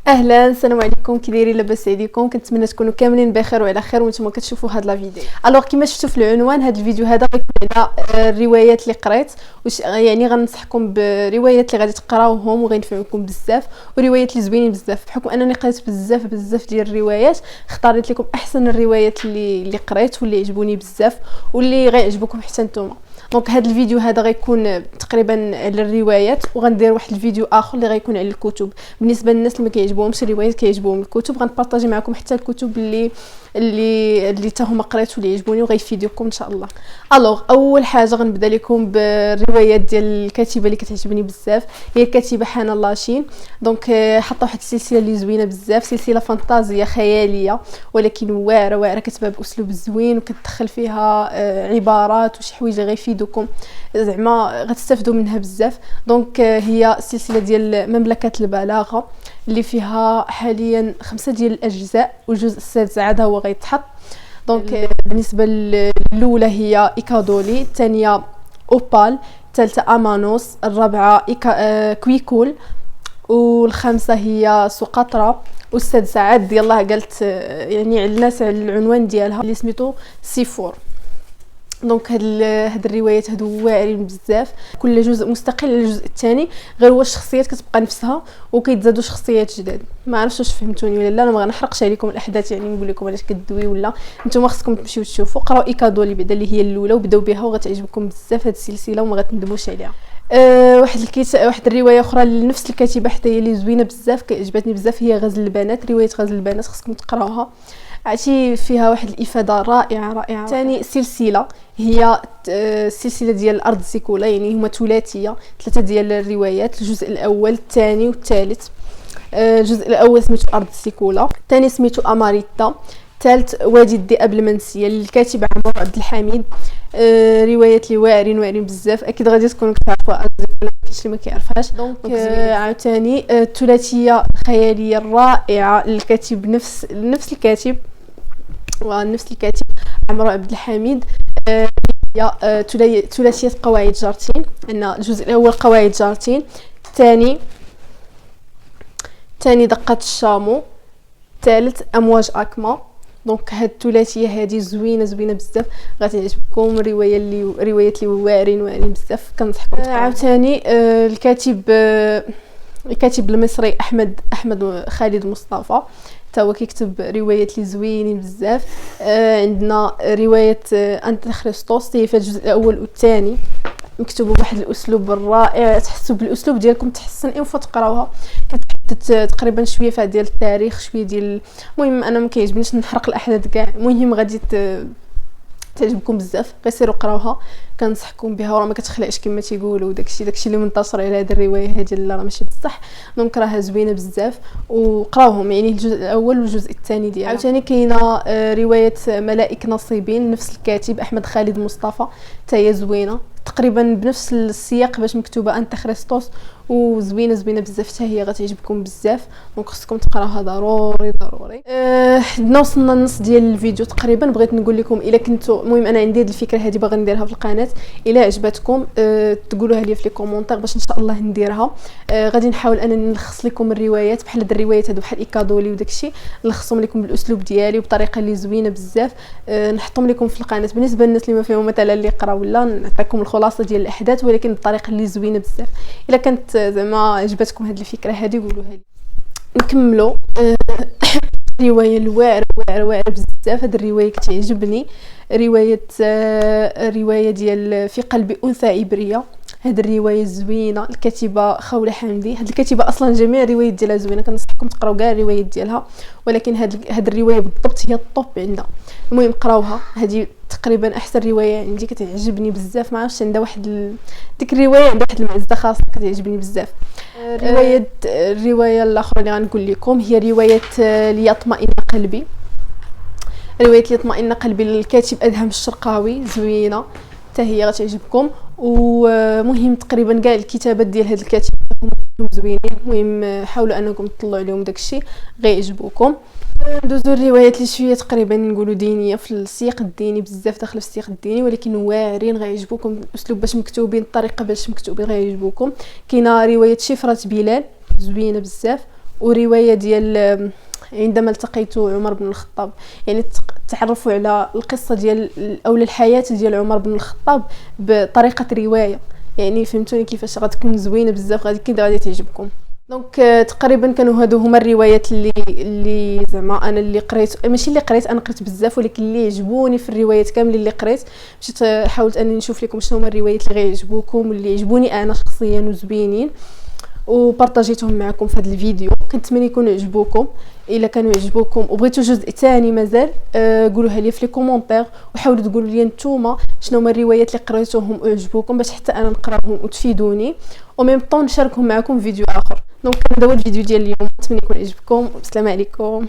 اهلا، السلام عليكم. كي دايرين؟ لاباس عليكم؟ كنتمنى تكونوا كاملين بخير وعلى خير وانتم كتشوفوا هاد لا فيديو. الوغ كما شفتوا في العنوان، هاد الفيديو هذا غيكون على الروايات اللي قريت، يعني غننصحكم بروايات اللي غادي تقراوهم وغينفعوكم بزاف، وروايات اللي زوينين بزاف. بحكم انني قريت بزاف ديال الروايات، اختاريت لكم احسن الروايات اللي قريت واللي عجبوني بزاف واللي غيعجبوكم حتى نتوما. دونك هذا الفيديو هذا غيكون تقريبا على الروايات، وغندير واحد الفيديو اخر اللي غيكون على الكتب. بالنسبه للناس اللي ما كيعجبوهمش الروايات كيعجبوهم الكتب، غنبارطاجي معكم حتى الكتب اللي حتى هما قريت واللي عجبوني وغيفيدوكم ان شاء الله. الوغ اول حاجه غنبدا لكم بالروايات ديال الكاتبه اللي كتعجبني بزاف، هي الكاتبه حنان لاشين. دونك حاطه واحد السلسله اللي زوينه بزاف، سلسله فانتازيه خياليه ولكن واعره كتبها باسلوب زوين، وكتدخل فيها عبارات وشي حوايج غيفيدوكم، زعما غتستافدوا منها بزاف. دونك هي سلسله ديال مملكه البلاغه اللي فيها حاليا 5 ديال الاجزاء، والجزء السادس عاد هو غيتحط. دونك بالنسبه الاولى هي ايكادولي، الثانيه اوبال، الثالثه امانوس، الرابعه كويكول، والخامسه هي سقطرى، والسادسه عاد يلاه قالت يعني على الناس على العنوان ديالها اللي سميتو سيفور. دونك هاد الروايات هادو واعرين بزاف، كل جزء مستقل على الجزء الثاني، غير هو الشخصيات كتبقى نفسها وكيتزادوا شخصيات جداد. ما عرفتش واش فهمتوني ولا لا. انا ما غنحرقش عليكم الاحداث، يعني نقول لكم علاش كدوي ولا نتوما خصكم تمشيو تشوفوا. قراو ايكادولي بعدا اللي هي الاولى وبداو بها وغتعجبكم بزاف هاد السلسله وما غتندموش عليها. واحد الروايه اخرى لنفس الكاتبه حتى هي اللي زوينه بزاف كعجبتني بزاف، هي غزل البنات. روايه غزل البنات خصكم تقراوها، عرفتي فيها واحد الافاده رائعه. ثاني سلسله هي السلسله ديال الارض سيكولا، يعني هما ثلاثيه 3 ديال الروايات، الجزء الاول الثاني والثالث. الجزء الاول سميتو ارض سيكولا، الثاني سميتو اماريتا، الثالث وادي الذئاب المنسيه للكاتب عمرو عبد الحميد. روايات لي واعرين بزاف، اكيد غادي تكونوا كتعرفوا، كاينش اللي ما كيعرفهاش. دونك عاوتاني الثلاثيه الخياليه الرائعه للكاتب نفس الكاتب عمرو عبد الحميد. هي ثلاثيه قواعد جارتين. عندنا الجزء الاول قواعد جارتين، الثاني دقه الشامو، الثالث امواج اكما. دونك هاد الثلاثيه هذه زوينه بزاف، غتعجبكم. روايات اللي واعرين بزاف، كنصحكم. عاوتاني الكاتب المصري احمد خالد مصطفى، حتى هو كيكتب روايات اللي زوينين بزاف. عندنا روايه انت خريستوس، هي في الجزء الاول والثاني مكتوبه بواحد الاسلوب رائع، تحسوا بالاسلوب ديالكم تحسن اين فوا تقراوها. كتحدث تقريبا شويه فيها ديال التاريخ، شويه ديال المهم انا ما كيعجبنيش نحرق الاحداث كاع. المهم غادي تعجبكم بزاف، غير سيروا قراوها، كنصحكم بها. وراه ما كتخلعش كما تيقولوا، داكشي اللي منتصر على هذه الروايه هذه لا راه ماشي بصح. دونك راها زوينه بزاف وقراوهم، يعني الجزء الاول والجزء الثاني ديالها. عاوتاني كاينه روايه ملائك نصيبين، نفس الكاتب احمد خالد مصطفى، حتى هي زوينه تقريبا بنفس السياق باش مكتوبه انت خريستوس، وزوينه بزاف، حتى هي غتعجبكم بزاف. دونك خصكم تقراوها ضروري. حنا وصلنا للنص ديال الفيديو تقريبا. بغيت نقول لكم الا كنتو، المهم انا عندي هذه الفكره هذه باغا نديرها في القناه، الا عجبتكم تقولوها لي في لي كومونتير باش ان شاء الله نديرها. غادي نحاول انني نلخص لكم الروايات بحال هاد الروايات هادو، بحال ايكادولي وداكشي، نلخصهم لكم بالاسلوب ديالي وبطريقه اللي زوينه بزاف، نحطهم لكم في القناه. بالنسبه للناس اللي ما فيهم مثلا اللي يقراو ولا، نعطيكم الخلاصه ديال الاحداث ولكن بطريقه اللي زوينه بزاف. الا كانت زعما عجبتكم هاد الفكره هذه قولوها لي. نكملوا روايه الواعره بزاف. هاد الروايه كتعجبني، روايه ديال في قلب انثى ابريه. هاد الروايه زوينه، الكاتبه خوله حمدي. هاد الكاتبه اصلا جميع الروايات ديالها زوينه، كنصحكم تقراو كاع الروايات ديالها، ولكن هاد الروايه بالضبط هي الطوب عندها. المهم قراوها، هذه تقريبا احسن روايه عندي، كتعجبني بزاف. ما عرفتش عندها ديك الروايه عندها واحد المعزه خاصه، كتعجبني بزاف. الروايه الاخرى اللي غنقول لكم هي روايه ليطمئن قلبي. روايه ليطمئن قلبي للكاتب ادهم الشرقاوي، زوينه حتى هي غتعجبكم. ومهم تقريبا كاع الكتابات ديال هذا الكاتب زوينين. المهم حاولوا انكم تطلعوا عليهم داكشي غيعجبوكم. ندوزو الروايات اللي شويه تقريبا نقولوا دينيه، في السياق الديني بزاف، داخله في السياق الديني ولكن واعرين غيعجبوكم. الاسلوب باش مكتوبين، الطريقه باش مكتوبين غيعجبوكم. كاينه روايه شفره بلال، زوينه بزاف وروايه ديال عندما التقيت عمر بن الخطاب، يعني تعرفوا على القصه ديال او الحياه ديال عمر بن الخطاب بطريقه روايه. يعني فهمتوني كيفاش غتكون زوينه بزاف، غادي تعجبكم. دونك تقريبا كانوا هادو هما الروايات اللي زعما انا اللي قريت، ماشي اللي قريت انا قريت بزاف، ولكن اللي عجبوني في الروايات كاملين اللي قريت. مشيت حاولت انني نشوف لكم شنو هما الروايات اللي غيعجبوكم واللي يعجبوني انا شخصيا وزوينين، وبارطاجيتهم معكم في هذا الفيديو. كنتمنى يكونوا عجبوكم. الا كانوا عجبوكم وبغيتوا جزء ثاني مازال، قولوها لي في لي كومونتير، وحاولوا تقولوا لي نتوما شنو هما الروايات اللي قريتوهم وعجبوكم باش حتى انا نقراهم وتفيدوني، وميم طون نشاركهم معكم في فيديو اخر. دونك هذا هو الفيديو ديال اليوم، نتمنى يكون عجبكم. والسلام عليكم.